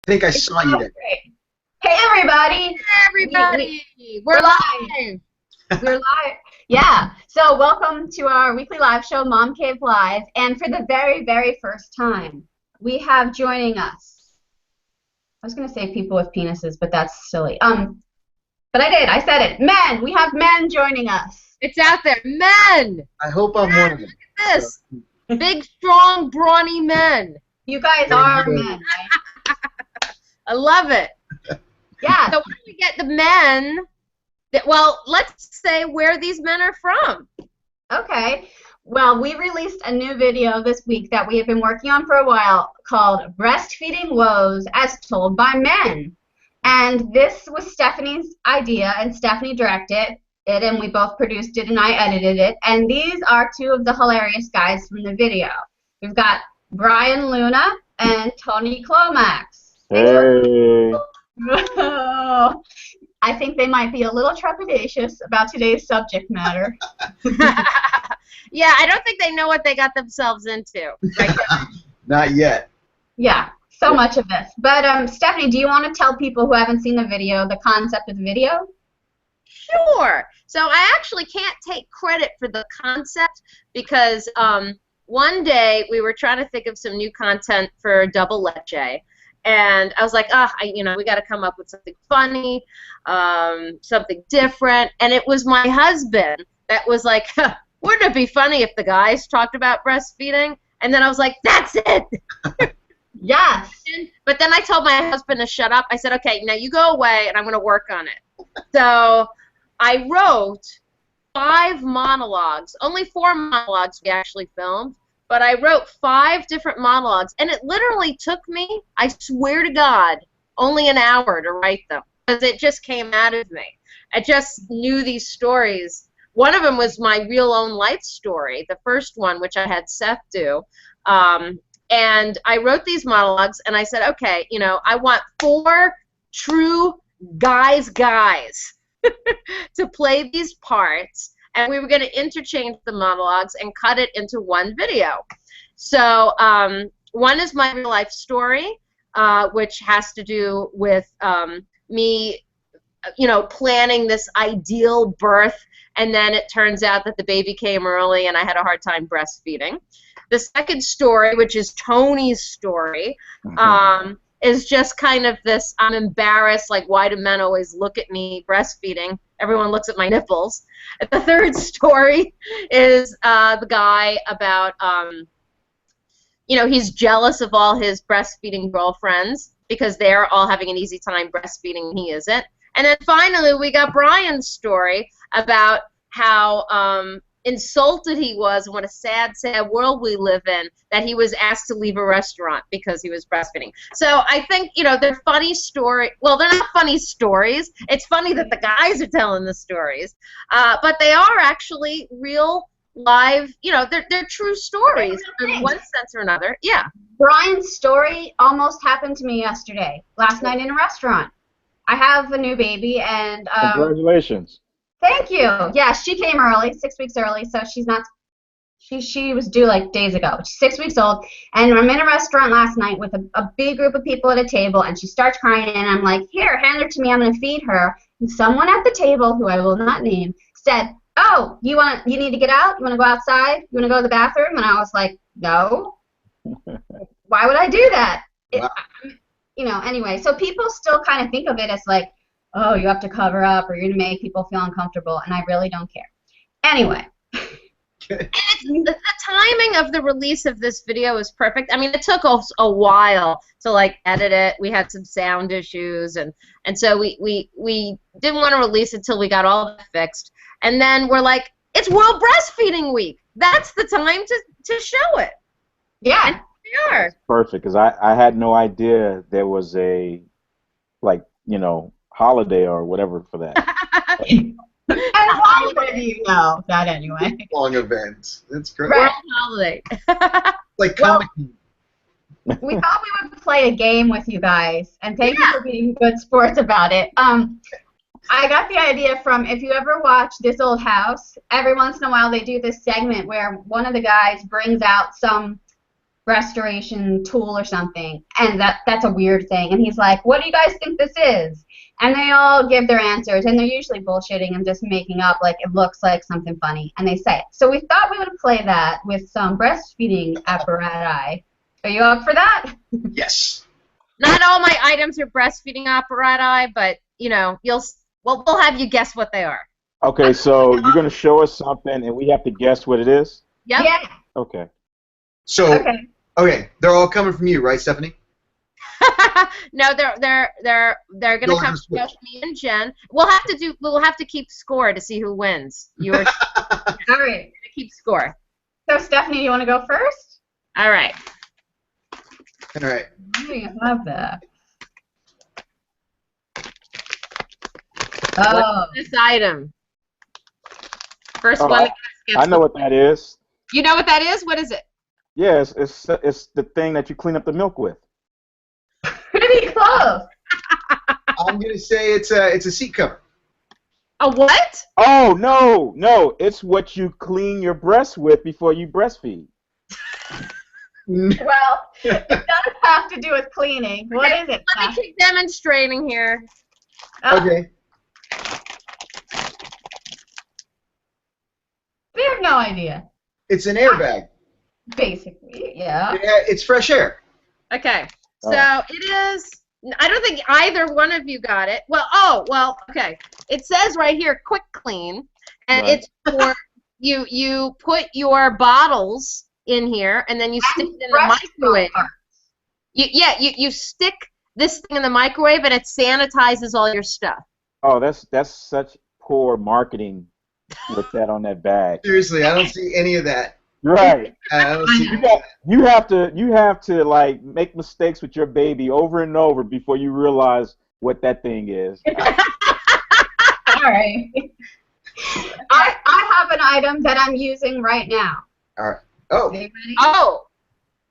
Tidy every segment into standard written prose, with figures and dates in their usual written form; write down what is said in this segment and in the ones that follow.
think I saw you there. Hey, everybody. Hey, everybody. We're live. We're live. Yeah. So welcome to our weekly live show, MomCave Live. And for the very, very first time, we have joining us. I was going to say people with penises, but that's silly. But I did. I said it. Men. We have men joining us. It's out there. Men. I hope I'm one of them. Look at this. Big, strong, brawny men. You guys are men, right? I love it. Yeah. So why don't we get the men well, let's say where these men are from. Okay. Well, we released a new video this week that we have been working on for a while called Breastfeeding Woes as Told by Men. And this was Stephanie's idea, and Stephanie directed it, and we both produced it, and I edited it. And these are two of the hilarious guys from the video. We've got Brian Luna and Tony Clomax. Hey. I think they might be a little trepidatious about today's subject matter. Yeah, I don't think they know what they got themselves into. Right? Not yet. Yeah, so much of this. But Stephanie, do you want to tell people who haven't seen the video the concept of the video? Sure. So I actually can't take credit for the concept because one day we were trying to think of some new content for Double Leche. And I was like, we got to come up with something funny, something different. And it was my husband that was like, wouldn't it be funny if the guys talked about breastfeeding? And then I was like, that's it. Yes. But then I told my husband to shut up. I said, okay, now you go away and I'm going to work on it. So I wrote 5 monologues. Only 4 monologues we actually filmed. But I wrote 5 different monologues, and it literally took me, I swear to God, only an hour to write them, because it just came out of me. I just knew these stories. One of them was my real own life story, the first one, which I had Seth do. And I wrote these monologues, and I said, okay, I want 4 true guys to play these parts. And we were going to interchange the monologues and cut it into one video. So one is my real life story, which has to do with me, planning this ideal birth, and then it turns out that the baby came early and I had a hard time breastfeeding. The second story, which is Tony's story, is just kind of this, I'm embarrassed, like, why do men always look at me breastfeeding? Everyone looks at my nipples. The third story is the guy about, he's jealous of all his breastfeeding girlfriends because they're all having an easy time breastfeeding and he isn't. And then finally we got Brian's story about how insulted he was and what a sad, sad world we live in that he was asked to leave a restaurant because he was breastfeeding. So I think, they're funny stories. Well, they're not funny stories. It's funny that the guys are telling the stories. But they are actually real, live, they're true stories in one sense or another. Yeah. Brian's story almost happened to me yesterday, last night in a restaurant. I have a new baby, and congratulations. Thank you. Yeah, she came early, 6 weeks early, so she's not. She was due like days ago. She's 6 weeks old, and I'm in a restaurant last night with a big group of people at a table, and she starts crying, and I'm like, here, hand her to me. I'm gonna feed her. And someone at the table, who I will not name, said, "Oh, you need to get out? You want to go outside? You want to go to the bathroom?" And I was like, "No. Why would I do that?" Wow. Anyway, so people still kind of think of it as like, oh, you have to cover up or you're going to make people feel uncomfortable, and I really don't care. Anyway. And the timing of the release of this video is perfect. I mean, it took us a while to, edit it. We had some sound issues, and so we didn't want to release it until we got all that fixed. And then we're like, it's World Breastfeeding Week. That's the time to show it. Yeah. And we are. Perfect, because I had no idea there was a, holiday or whatever for that. And why would you know that anyway? Long event. That's great. World holiday. Like comic. We thought we would play a game with you guys, and thank you for being good sports about it. I got the idea from, if you ever watch This Old House, every once in a while they do this segment where one of the guys brings out some restoration tool or something, and that's a weird thing. And he's like, what do you guys think this is? And they all give their answers, and they're usually bullshitting and just making up like it looks like something funny, and they say it. So we thought we would play that with some breastfeeding apparatus. Are you up for that? Yes. Not all my items are breastfeeding apparatus, but you know, we'll have you guess what they are. Okay, so you're gonna show us something, and we have to guess what it is. Yep. Yeah. Okay. So Okay. okay, they're all coming from you, right, Stephanie? No, they're gonna Go come ahead, from me and Jen. We'll have to keep score to see who wins. You are All right. to keep score. So Stephanie, you want to go first? All right. All right. What do you have there? Oh. What's this item? First Oh, one. That gets I know what that is. You know what that is? What is it? Yeah, it's the thing that you clean up the milk with. Pretty close. I'm gonna say it's a seat cover. A what? Oh no, it's what you clean your breast with before you breastfeed. Well, it does have to do with cleaning. What is it? Let me Steph? keep demonstrating here. Oh, Okay. we have no idea. It's an airbag. Basically, yeah. It's fresh air. Okay. So Oh. it is. I don't think either one of you got it. Well, okay. It says right here, quick clean, and Right. it's for you put your bottles in here, and then you stick it in the microwave. You stick this thing in the microwave, and it sanitizes all your stuff. Oh, that's such poor marketing with that on that bag. Seriously, I don't see any of that. Right. I don't see You have to like make mistakes with your baby over and over before you realize what that thing is. All right. I have an item that I'm using right now. All right. Oh. Are you ready? Oh.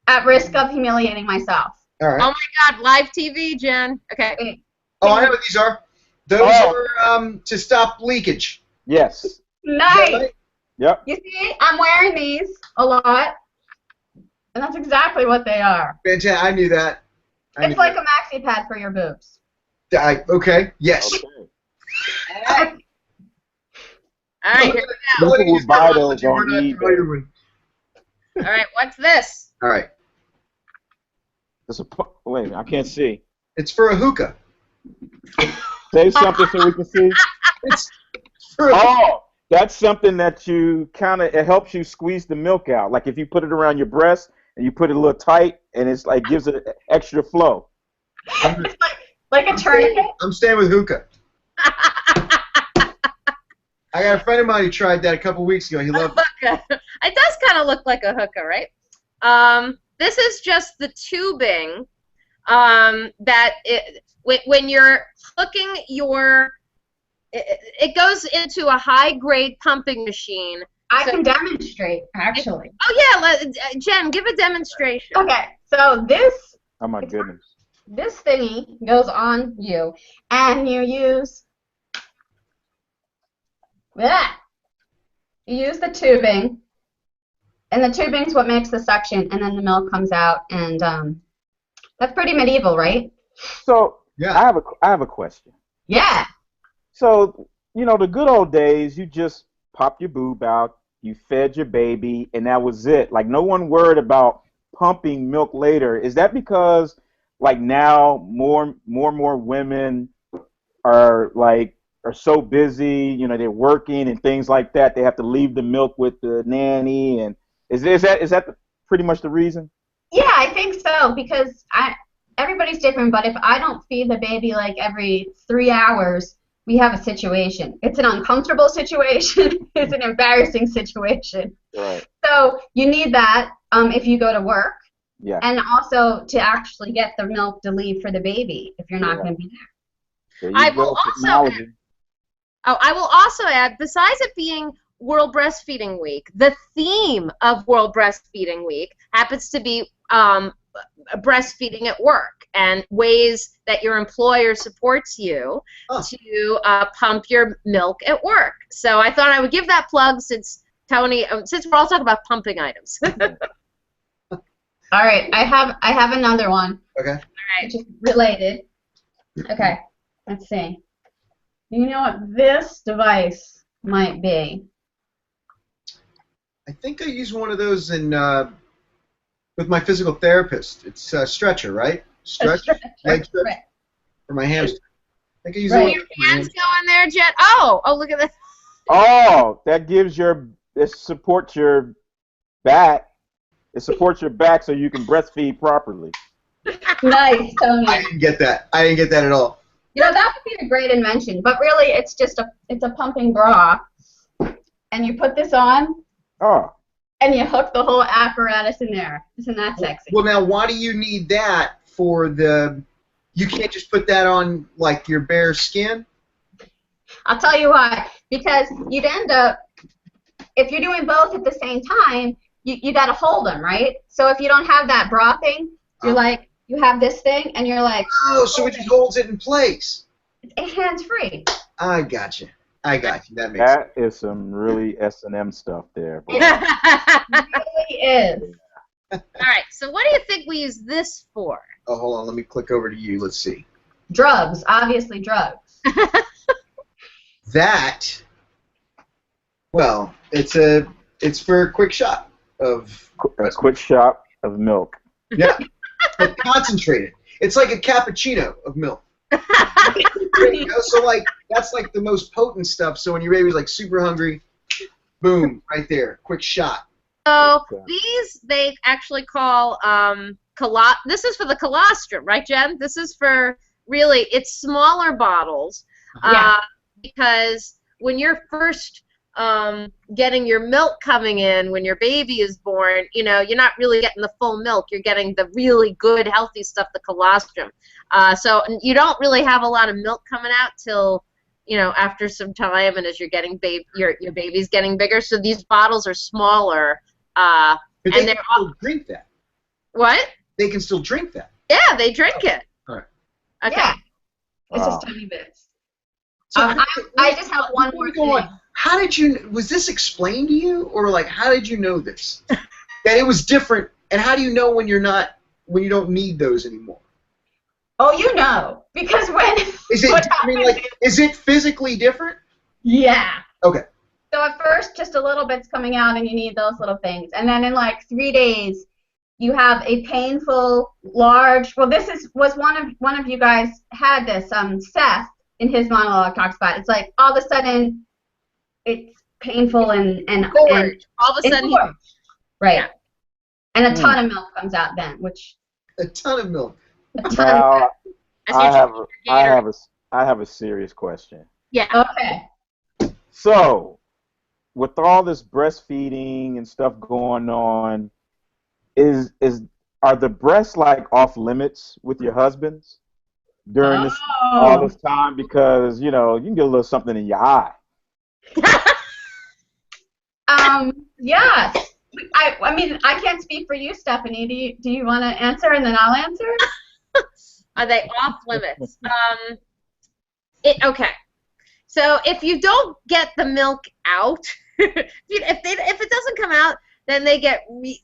At risk of humiliating myself. All right. Oh my God! Live TV, Jen. Okay. Wait. Oh, I know what these are. Those are to stop leakage. Yes. Nice. Right? Yep. You see, I'm wearing these a lot, and that's exactly what they are. Fantastic. I knew that. It's like a maxi pad for your boobs. Okay. Yes. Okay. All right. All right. Here we go. People People would buy those on eBay. All right. What's this? All right. Wait, I can't see. It's for a hookah. Say something so we can see. It's for a Oh, that's something that you it helps you squeeze the milk out. Like if you put it around your breast and you put it a little tight, and it's like gives it extra flow. It's like a tourniquet. I'm staying with hookah. I got a friend of mine who tried that a couple weeks ago. He loved it. Hookah. It does kind of look like a hookah, right? This is just the tubing when you're hooking it goes into a high-grade pumping machine. I can demonstrate, actually. Oh, yeah, Jen, give a demonstration. Okay, so this Oh my goodness. thingy goes on you, and you use that. You use the tubing, and the tubing's what makes the suction, and then the milk comes out, and that's pretty medieval, right? So Yeah. I have a question. Yeah. So the good old days, you just popped your boob out, you fed your baby, and that was it. Like no one worried about pumping milk later. Is that because like now more women are so busy, they're working and things like that, they have to leave the milk with the nanny, and is that pretty much the reason? Yeah, I think so, because everybody's different, but if I don't feed the baby like every 3 hours, we have a situation. It's an uncomfortable situation. It's an embarrassing situation. Right. So you need that if you go to work, Yeah. and also to actually get the milk to leave for the baby if you're not going to be there. There you I go, will also technology. I will also add, besides it being World Breastfeeding Week, the theme of World Breastfeeding Week happens to be breastfeeding at work and ways that your employer supports you to pump your milk at work. So I thought I would give that plug since we're all talking about pumping items. All right, I have another one. Okay. All right. Which is related. Okay, let's see. You know what this device might be? I think I use one of those in with my physical therapist. It's a stretcher, right? Leg stretch Right. for my hamstring. I think I use Right. it Your for my hands going there, Jet? Oh, look at this. Oh, that gives it supports your back. It supports your back so you can breastfeed properly. Nice, Tony. I didn't get that. I didn't get that at all. You know, that would be a great invention, but really it's just a pumping bra, and you put this on, Oh. and you hook the whole apparatus in there. Isn't that sexy? Well, now, why do you need that for the... You can't just put that on, like, your bare skin? I'll tell you why. Because you'd end up, if you're doing both at the same time, you got to hold them, right? So if you don't have that bra thing, you're like, you have this thing, and you're like... Oh, so it just holds it in place. It's hands-free. I got you. That makes sense. That is some really S&M stuff there. Boy. It really is. All right, so what do you think we use this for? Oh, hold on. Let me click over to you. Let's see. Drugs, obviously drugs. That, well, it's for a quick shot of... A quick shot of milk. Yeah. But concentrated. It's like a cappuccino of milk. You know, so like that's like the most potent stuff. So when your baby's like super hungry, boom, right there, quick shot. So these they actually call this is for the colostrum, right, Jen? This is for really it's smaller bottles because when you're first getting your milk coming in when your baby is born, you know, you're not really getting the full milk. You're getting the really good, healthy stuff, the colostrum. So you don't really have a lot of milk coming out till, you know, after some time and as you're getting your baby's getting bigger. So these bottles are smaller. But they and can still drink that. What? They can still drink that. Yeah, they drink it. All right. Okay. Yeah. It's Wow. just tiny bits. So I just have one more thing. How did you? Was this explained to you, or like how did you know this? That it was different, and how do you know when you don't need those anymore? Oh, you know, because when Is it? what I mean, happens like, is it physically different? yeah. Okay. So at first, just a little bit's coming out, and you need those little things, and then in like 3 days, you have a painful, large. Well, was one of you guys had this. Seth in his monologue talks about. It's like all of a sudden, it's painful and Gorge. All of a sudden, gorge. Right. Yeah. And a ton of milk comes out then, which A ton of milk. a ton of Now, as I have a serious question. yeah. Okay. So, with all this breastfeeding and stuff going on, are the breasts like off limits with your husbands during all this time? Because you know you can get a little something in your eye. Yes. I mean, I can't speak for you, Stephanie. Do you want to answer and then I'll answer? Are they off limits? Okay. So if you don't get the milk out, if it doesn't come out, then they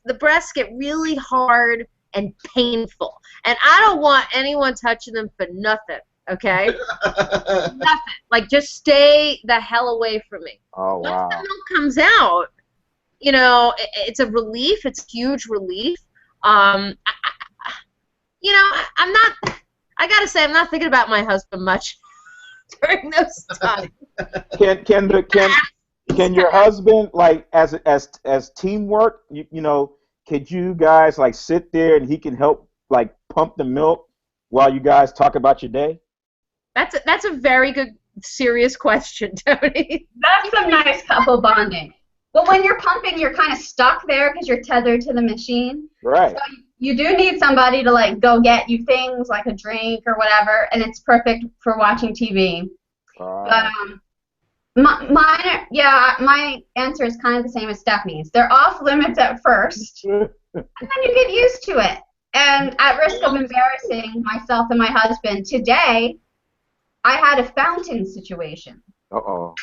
the breasts get really hard and painful. And I don't want anyone touching them for nothing. Okay? Nothing. Like just stay the hell away from me. Oh wow! Once the milk comes out, you know, it's a relief. It's a huge relief. You know, I gotta say, I'm not thinking about my husband much during those times. Can your husband, like as teamwork, you know, could you guys like sit there and he can help like pump the milk while you guys talk about your day? That's a very good serious question, Tony. That's some nice couple bonding. But when you're pumping, you're kind of stuck there because you're tethered to the machine. Right. So you do need somebody to like go get you things like a drink or whatever, and it's perfect for watching TV. But my answer is kind of the same as Stephanie's. They're off limits at first, and then you get used to it. And at risk of embarrassing myself and my husband, today I had a fountain situation. Uh-oh.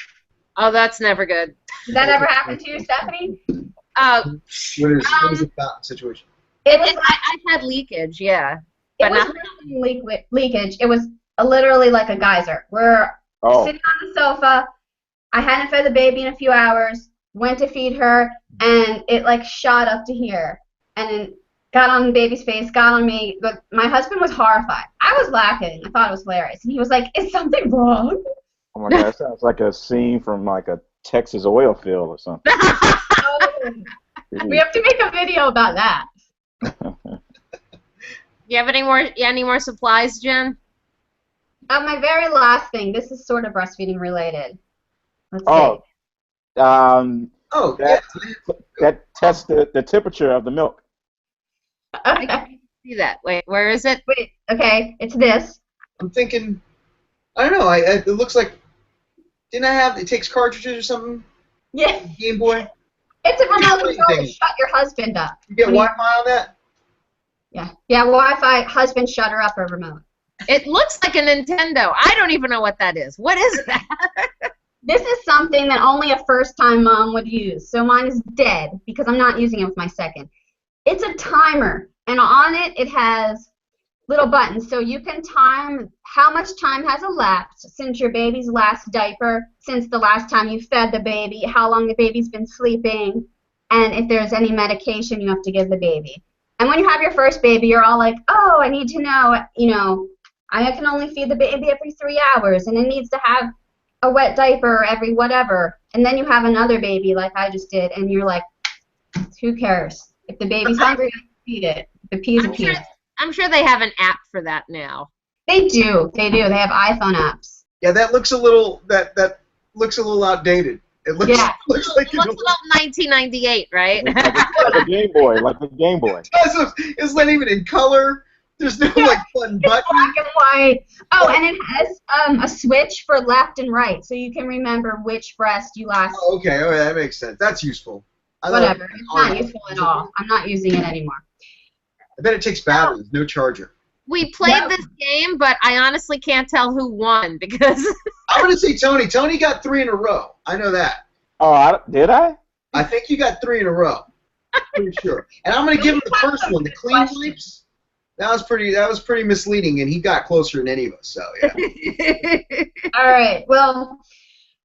Oh, that's never good. Did that ever happen to you, Stephanie? What is the fountain situation? I've had leakage, yeah. It was leakage. It was literally like a geyser. We're sitting on the sofa. I hadn't fed the baby in a few hours. Went to feed her, and it like shot up to here, and then got on the baby's face, got on me. But my husband was horrified. I was laughing. I thought it was hilarious. And he was like, "Is something wrong?" Oh my God, that sounds like a scene from like a Texas oil field or something. We have to make a video about that. You have any more supplies, Jen? My very last thing. This is sort of breastfeeding related. Let's see. That tests the temperature of the milk. I can't see that. Wait, where is it? Wait, okay, it's this. I'm thinking, I don't know. It looks like, didn't I have? It takes cartridges or something. Yeah. Game Boy. It's a remote control to shut your husband up. You get Wi-Fi on that? Yeah. Yeah, Wi-Fi, husband shut her up or remote. It looks like a Nintendo. I don't even know what that is. What is that? This is something that only a first-time mom would use. So mine is dead because I'm not using it with my second. It's a timer, and on it, it has little buttons. So you can time how much time has elapsed since your baby's last diaper, since the last time you fed the baby, how long the baby's been sleeping, and if there's any medication you have to give the baby. And when you have your first baby, you're all like, oh, I need to know, I can only feed the baby every 3 hours, and it needs to have a wet diaper every whatever. And then you have another baby like I just did, and you're like, who cares? If the baby's hungry, I can feed it. The peas are peas. I'm sure they have an app for that now. They do. They do. They have iPhone apps. Yeah, that looks a little looks a little outdated. It looks, looks like it looks about 1998, right? Like a Game Boy, like a Game Boy. It's not even in color. There's no like button. Black and white. Oh, and it has a switch for left and right, so you can remember which breast you last. Oh, okay, that makes sense. That's useful. Whatever. It's not useful at all. I'm not using it anymore. I bet it takes batteries, no charger. We played this game, but I honestly can't tell who won because... I'm going to say Tony. Tony got 3 in a row. I know that. Oh, did I? I think you got 3 in a row. Pretty sure. And I'm going to give him the first one, the clean wipes. That was pretty misleading, and he got closer than any of us, so yeah. All right. Well,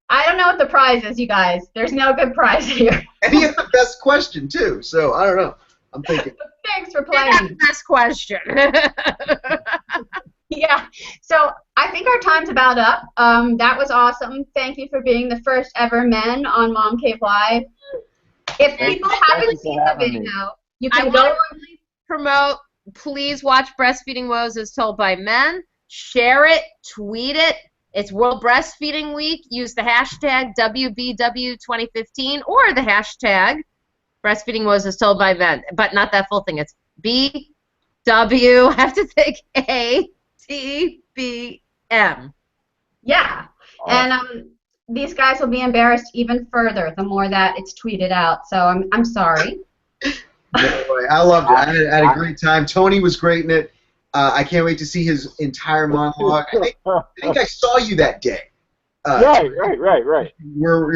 I don't know what the prize is, you guys. There's no good prize here. And he had the best question, too, so I don't know. I'm thinking. Thanks for playing. That's the best question. Yeah. So I think our time's about up. That was awesome. Thank you for being the first ever men on MomCave Live. If people haven't seen the video, you can go and promote. Please watch Breastfeeding Woes as told by men. Share it. Tweet it. It's World Breastfeeding Week. Use the hashtag WBW2015 or the hashtag Breastfeeding Woes as told by men. But not that full thing. It's BW. I have to think ATBM. Yeah. And these guys will be embarrassed even further the more that it's tweeted out. So I'm sorry. Anyway, I loved it. I had a great time. Tony was great in it. I can't wait to see his entire monologue. I think I saw you that day. Right.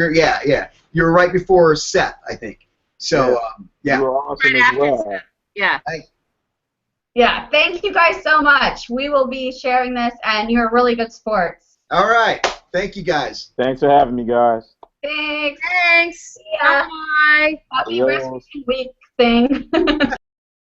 Yeah. You were right before Seth, I think. So, yeah. You were awesome as well. Yeah. Yeah, thank you guys so much. We will be sharing this, and you're really good sports. All right. Thank you, guys. Thanks for having me, guys. Thanks. Thanks. Yeah. Bye. Happy Breastfeeding Week thing.